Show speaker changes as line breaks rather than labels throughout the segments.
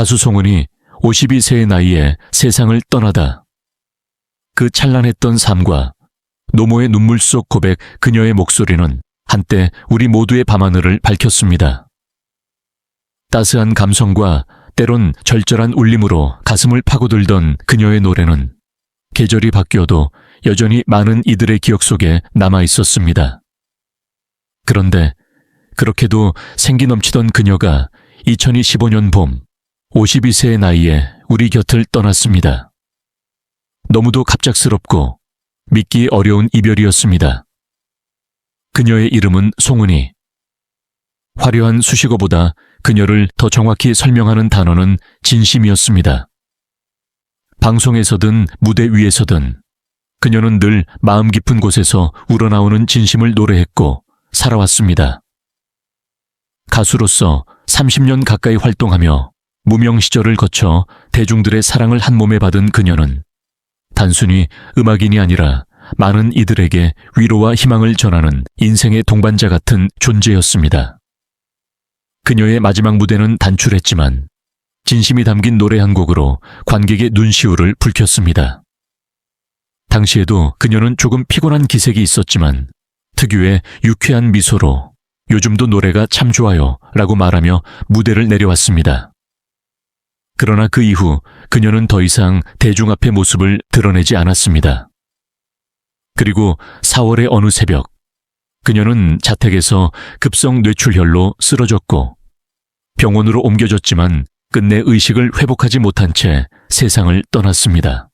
가수 송은이 52세의 나이에 세상을 떠나다. 그 찬란했던 삶과 노모의 눈물 속 고백, 그녀의 목소리는 한때 우리 모두의 밤하늘을 밝혔습니다. 따스한 감성과 때론 절절한 울림으로 가슴을 파고들던 그녀의 노래는 계절이 바뀌어도 여전히 많은 이들의 기억 속에 남아 있었습니다. 그런데 그렇게도 생기 넘치던 그녀가 2025년 봄 52세의 나이에 우리 곁을 떠났습니다. 너무도 갑작스럽고 믿기 어려운 이별이었습니다. 그녀의 이름은 송은이. 화려한 수식어보다 그녀를 더 정확히 설명하는 단어는 진심이었습니다. 방송에서든 무대 위에서든 그녀는 늘 마음 깊은 곳에서 우러나오는 진심을 노래했고 살아왔습니다. 가수로서 30년 가까이 활동하며 무명 시절을 거쳐 대중들의 사랑을 한 몸에 받은 그녀는 단순히 음악인이 아니라 많은 이들에게 위로와 희망을 전하는 인생의 동반자 같은 존재였습니다. 그녀의 마지막 무대는 단출했지만 진심이 담긴 노래 한 곡으로 관객의 눈시울을 붉혔습니다. 당시에도 그녀는 조금 피곤한 기색이 있었지만 특유의 유쾌한 미소로 요즘도 노래가 참 좋아요 라고 말하며 무대를 내려왔습니다. 그러나 그 이후 그녀는 더 이상 대중 앞의 모습을 드러내지 않았습니다. 그리고 4월의 어느 새벽, 그녀는 자택에서 급성 뇌출혈로 쓰러졌고 병원으로 옮겨졌지만 끝내 의식을 회복하지 못한 채 세상을 떠났습니다.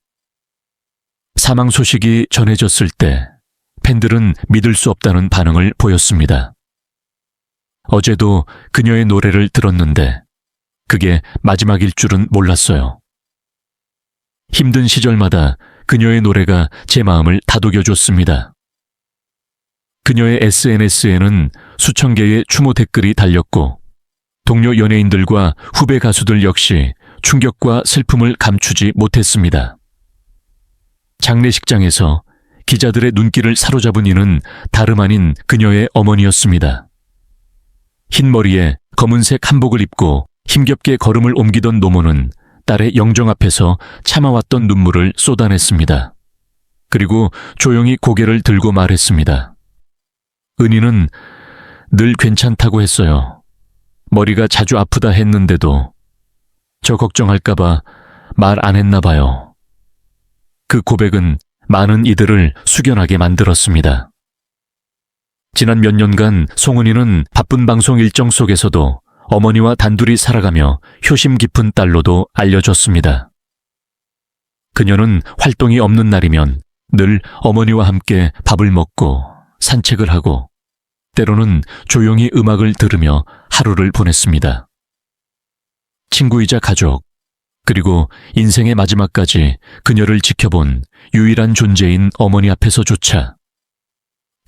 사망 소식이 전해졌을 때 팬들은 믿을 수 없다는 반응을 보였습니다. 어제도 그녀의 노래를 들었는데 그게 마지막일 줄은 몰랐어요. 힘든 시절마다 그녀의 노래가 제 마음을 다독여줬습니다. 그녀의 SNS에는 수천 개의 추모 댓글이 달렸고 동료 연예인들과 후배 가수들 역시 충격과 슬픔을 감추지 못했습니다. 장례식장에서 기자들의 눈길을 사로잡은 이는 다름 아닌 그녀의 어머니였습니다. 흰 머리에 검은색 한복을 입고 힘겹게 걸음을 옮기던 노모는 딸의 영정 앞에서 참아왔던 눈물을 쏟아냈습니다. 그리고 조용히 고개를 들고 말했습니다. 은희는 늘 괜찮다고 했어요. 머리가 자주 아프다 했는데도 저 걱정할까봐 말 안 했나 봐요. 그 고백은 많은 이들을 숙연하게 만들었습니다. 지난 몇 년간 송은이는 바쁜 방송 일정 속에서도 어머니와 단둘이 살아가며 효심 깊은 딸로도 알려졌습니다. 그녀는 활동이 없는 날이면 늘 어머니와 함께 밥을 먹고 산책을 하고 때로는 조용히 음악을 들으며 하루를 보냈습니다. 친구이자 가족, 그리고 인생의 마지막까지 그녀를 지켜본 유일한 존재인 어머니 앞에서조차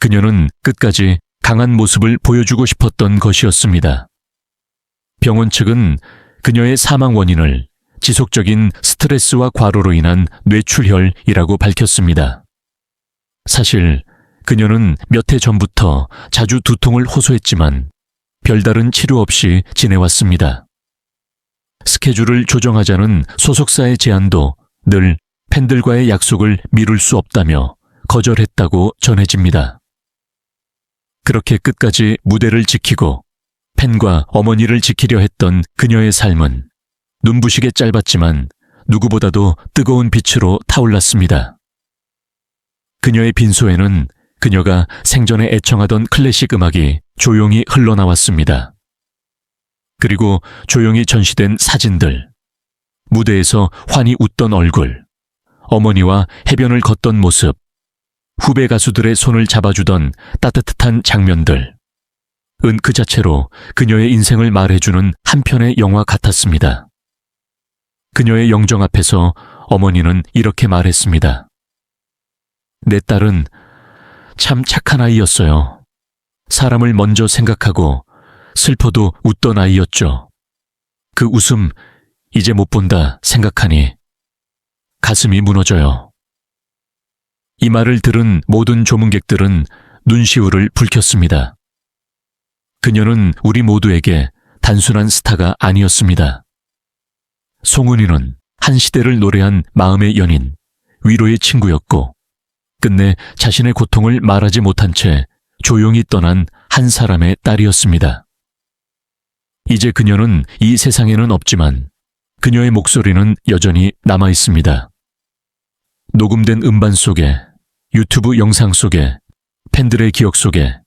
그녀는 끝까지 강한 모습을 보여주고 싶었던 것이었습니다. 병원 측은 그녀의 사망 원인을 지속적인 스트레스와 과로로 인한 뇌출혈이라고 밝혔습니다. 사실 그녀는 몇 해 전부터 자주 두통을 호소했지만 별다른 치료 없이 지내왔습니다. 스케줄을 조정하자는 소속사의 제안도 늘 팬들과의 약속을 미룰 수 없다며 거절했다고 전해집니다. 그렇게 끝까지 무대를 지키고 팬과 어머니를 지키려 했던 그녀의 삶은 눈부시게 짧았지만 누구보다도 뜨거운 빛으로 타올랐습니다. 그녀의 빈소에는 그녀가 생전에 애청하던 클래식 음악이 조용히 흘러나왔습니다. 그리고 조용히 전시된 사진들, 무대에서 환히 웃던 얼굴, 어머니와 해변을 걷던 모습, 후배 가수들의 손을 잡아주던 따뜻한 장면들, 그 자체로 그녀의 인생을 말해주는 한 편의 영화 같았습니다. 그녀의 영정 앞에서 어머니는 이렇게 말했습니다. 내 딸은 참 착한 아이였어요. 사람을 먼저 생각하고 슬퍼도 웃던 아이였죠. 그 웃음 이제 못 본다 생각하니 가슴이 무너져요. 이 말을 들은 모든 조문객들은 눈시울을 붉혔습니다. 그녀는 우리 모두에게 단순한 스타가 아니었습니다. 송은이는 한 시대를 노래한 마음의 연인, 위로의 친구였고 끝내 자신의 고통을 말하지 못한 채 조용히 떠난 한 사람의 딸이었습니다. 이제 그녀는 이 세상에는 없지만 그녀의 목소리는 여전히 남아 있습니다. 녹음된 음반 속에, 유튜브 영상 속에, 팬들의 기억 속에,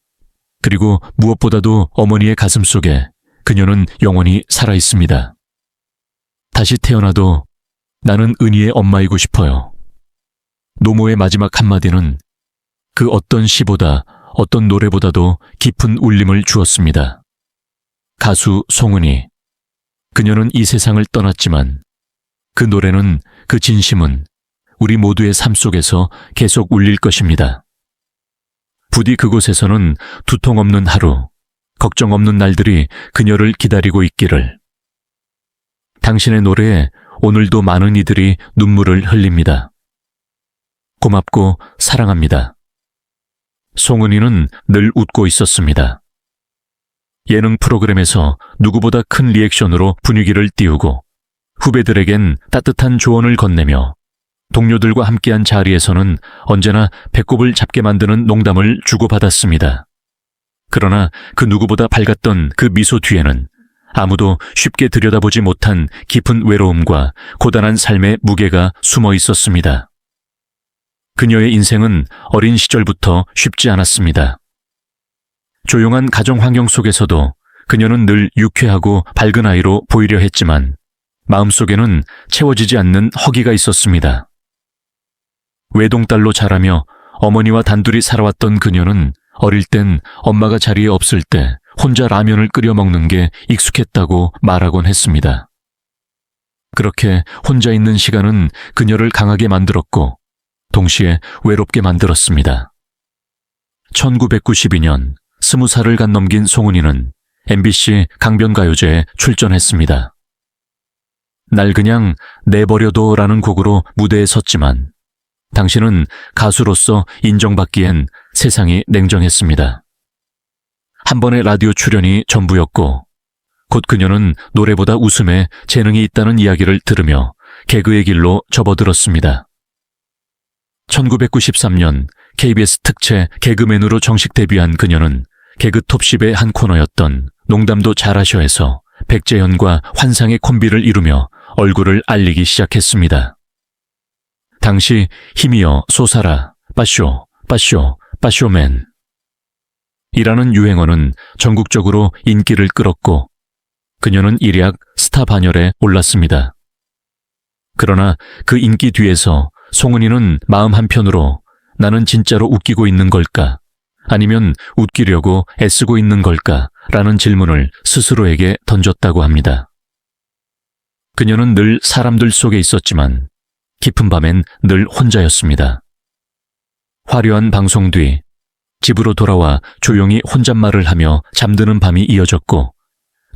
그리고 무엇보다도 어머니의 가슴 속에 그녀는 영원히 살아 있습니다. 다시 태어나도 나는 은희의 엄마이고 싶어요. 노모의 마지막 한마디는 그 어떤 시보다 어떤 노래보다도 깊은 울림을 주었습니다. 가수 송은이. 그녀는 이 세상을 떠났지만 그 노래는, 그 진심은 우리 모두의 삶 속에서 계속 울릴 것입니다. 부디 그곳에서는 두통 없는 하루, 걱정 없는 날들이 그녀를 기다리고 있기를. 당신의 노래에 오늘도 많은 이들이 눈물을 흘립니다. 고맙고 사랑합니다. 송은이는 늘 웃고 있었습니다. 예능 프로그램에서 누구보다 큰 리액션으로 분위기를 띄우고 후배들에겐 따뜻한 조언을 건네며 동료들과 함께한 자리에서는 언제나 배꼽을 잡게 만드는 농담을 주고받았습니다. 그러나 그 누구보다 밝았던 그 미소 뒤에는 아무도 쉽게 들여다보지 못한 깊은 외로움과 고단한 삶의 무게가 숨어 있었습니다. 그녀의 인생은 어린 시절부터 쉽지 않았습니다. 조용한 가정 환경 속에서도 그녀는 늘 유쾌하고 밝은 아이로 보이려 했지만 마음속에는 채워지지 않는 허기가 있었습니다. 외동딸로 자라며 어머니와 단둘이 살아왔던 그녀는 어릴 땐 엄마가 자리에 없을 때 혼자 라면을 끓여 먹는 게 익숙했다고 말하곤 했습니다. 그렇게 혼자 있는 시간은 그녀를 강하게 만들었고 동시에 외롭게 만들었습니다. 1992년 20살을 간 넘긴 송은이는 MBC 강변가요제에 출전했습니다. 날 그냥 내버려둬라는 곡으로 무대에 섰지만 당신은 가수로서 인정받기엔 세상이 냉정했습니다. 한 번의 라디오 출연이 전부였고 곧 그녀는 노래보다 웃음에 재능이 있다는 이야기를 들으며 개그의 길로 접어들었습니다. 1993년 KBS 특채 개그맨으로 정식 데뷔한 그녀는 개그 톱십의 한 코너였던 농담도 잘하셔에서 백재현과 환상의 콤비를 이루며 얼굴을 알리기 시작했습니다. 당시 힘이여 솟아라, 빠쇼, 빠쇼, 빠쇼맨 이라는 유행어는 전국적으로 인기를 끌었고 그녀는 일약 스타 반열에 올랐습니다. 그러나 그 인기 뒤에서 송은이는 마음 한편으로 나는 진짜로 웃기고 있는 걸까? 아니면 웃기려고 애쓰고 있는 걸까? 라는 질문을 스스로에게 던졌다고 합니다. 그녀는 늘 사람들 속에 있었지만 깊은 밤엔 늘 혼자였습니다. 화려한 방송 뒤 집으로 돌아와 조용히 혼잣말을 하며 잠드는 밤이 이어졌고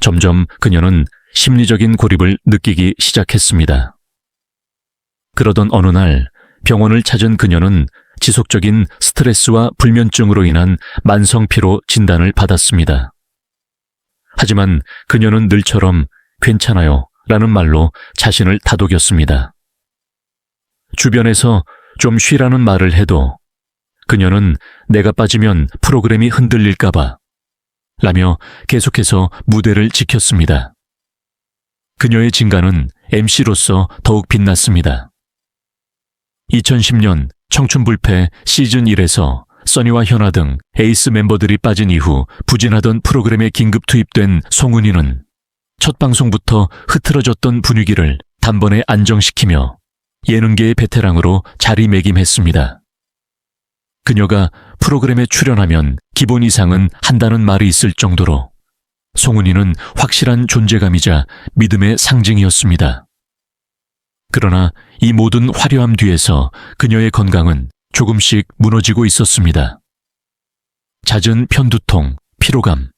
점점 그녀는 심리적인 고립을 느끼기 시작했습니다. 그러던 어느 날 병원을 찾은 그녀는 지속적인 스트레스와 불면증으로 인한 만성피로 진단을 받았습니다. 하지만 그녀는 늘처럼 괜찮아요 라는 말로 자신을 다독였습니다. 주변에서 좀 쉬라는 말을 해도 그녀는 내가 빠지면 프로그램이 흔들릴까봐 라며 계속해서 무대를 지켰습니다. 그녀의 진가는 MC로서 더욱 빛났습니다. 2010년 청춘불패 시즌1에서 써니와 현아 등 에이스 멤버들이 빠진 이후 부진하던 프로그램에 긴급 투입된 송은이는 첫 방송부터 흐트러졌던 분위기를 단번에 안정시키며 예능계의 베테랑으로 자리매김했습니다. 그녀가 프로그램에 출연하면 기본 이상은 한다는 말이 있을 정도로 송은이는 확실한 존재감이자 믿음의 상징이었습니다. 그러나 이 모든 화려함 뒤에서 그녀의 건강은 조금씩 무너지고 있었습니다. 잦은 편두통, 피로감,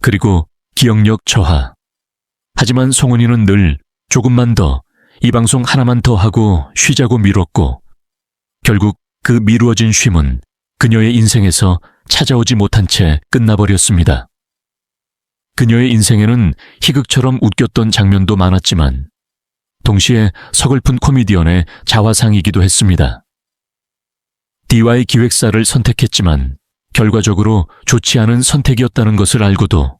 그리고 기억력 저하. 하지만 송은이는 늘 조금만 더, 이 방송 하나만 더 하고 쉬자고 미뤘고 결국 그 미루어진 쉼은 그녀의 인생에서 찾아오지 못한 채 끝나버렸습니다. 그녀의 인생에는 희극처럼 웃겼던 장면도 많았지만 동시에 서글픈 코미디언의 자화상이기도 했습니다. DY 기획사를 선택했지만 결과적으로 좋지 않은 선택이었다는 것을 알고도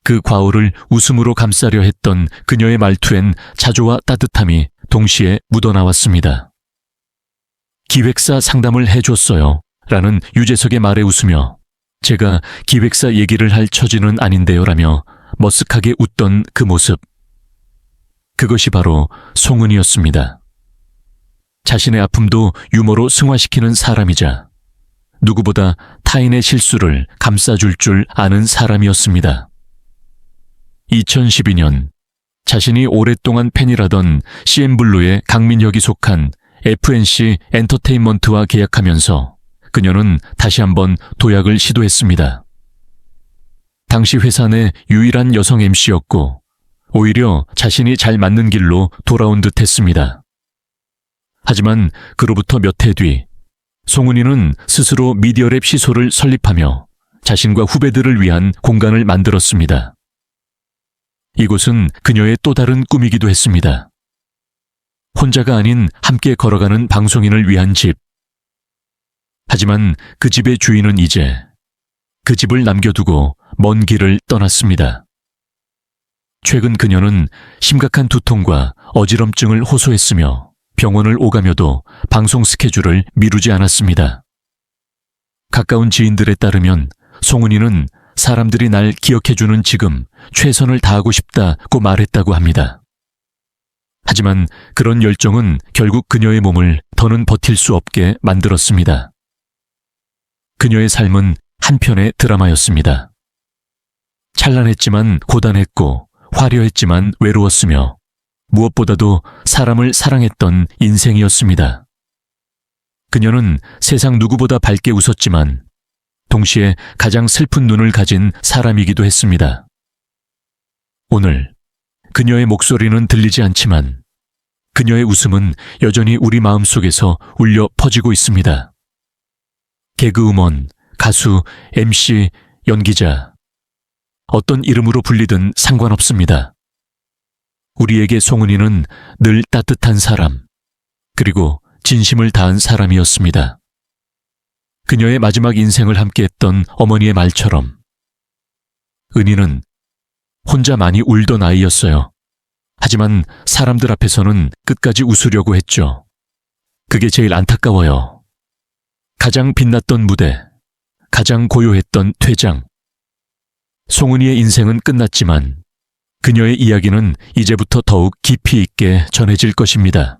그 과오를 웃음으로 감싸려 했던 그녀의 말투엔 자조와 따뜻함이 동시에 묻어나왔습니다. 기획사 상담을 해줬어요 라는 유재석의 말에 웃으며 제가 기획사 얘기를 할 처지는 아닌데요 라며 머쓱하게 웃던 그 모습. 그것이 바로 송은이었습니다. 자신의 아픔도 유머로 승화시키는 사람이자 누구보다 타인의 실수를 감싸줄 줄 아는 사람이었습니다. 2012년 자신이 오랫동안 팬이라던 CN블루의 강민혁이 속한 FNC 엔터테인먼트와 계약하면서 그녀는 다시 한번 도약을 시도했습니다. 당시 회사 내 유일한 여성 MC였고 오히려 자신이 잘 맞는 길로 돌아온 듯 했습니다. 하지만 그로부터 몇 해 뒤 송은이는 스스로 미디어랩 시소를 설립하며 자신과 후배들을 위한 공간을 만들었습니다. 이곳은 그녀의 또 다른 꿈이기도 했습니다. 혼자가 아닌 함께 걸어가는 방송인을 위한 집. 하지만 그 집의 주인은 이제 그 집을 남겨두고 먼 길을 떠났습니다. 최근 그녀는 심각한 두통과 어지럼증을 호소했으며 병원을 오가며도 방송 스케줄을 미루지 않았습니다. 가까운 지인들에 따르면 송은이는 사람들이 날 기억해주는 지금 최선을 다하고 싶다고 말했다고 합니다. 하지만 그런 열정은 결국 그녀의 몸을 더는 버틸 수 없게 만들었습니다. 그녀의 삶은 한편의 드라마였습니다. 찬란했지만 고단했고 화려했지만 외로웠으며 무엇보다도 사람을 사랑했던 인생이었습니다. 그녀는 세상 누구보다 밝게 웃었지만 동시에 가장 슬픈 눈을 가진 사람이기도 했습니다. 오늘 그녀의 목소리는 들리지 않지만 그녀의 웃음은 여전히 우리 마음속에서 울려 퍼지고 있습니다. 개그우먼, 가수, MC, 연기자, 어떤 이름으로 불리든 상관없습니다. 우리에게 송은이는 늘 따뜻한 사람, 그리고 진심을 다한 사람이었습니다. 그녀의 마지막 인생을 함께했던 어머니의 말처럼 은희는 혼자 많이 울던 아이였어요. 하지만 사람들 앞에서는 끝까지 웃으려고 했죠. 그게 제일 안타까워요. 가장 빛났던 무대, 가장 고요했던 퇴장. 송은이의 인생은 끝났지만 그녀의 이야기는 이제부터 더욱 깊이 있게 전해질 것입니다.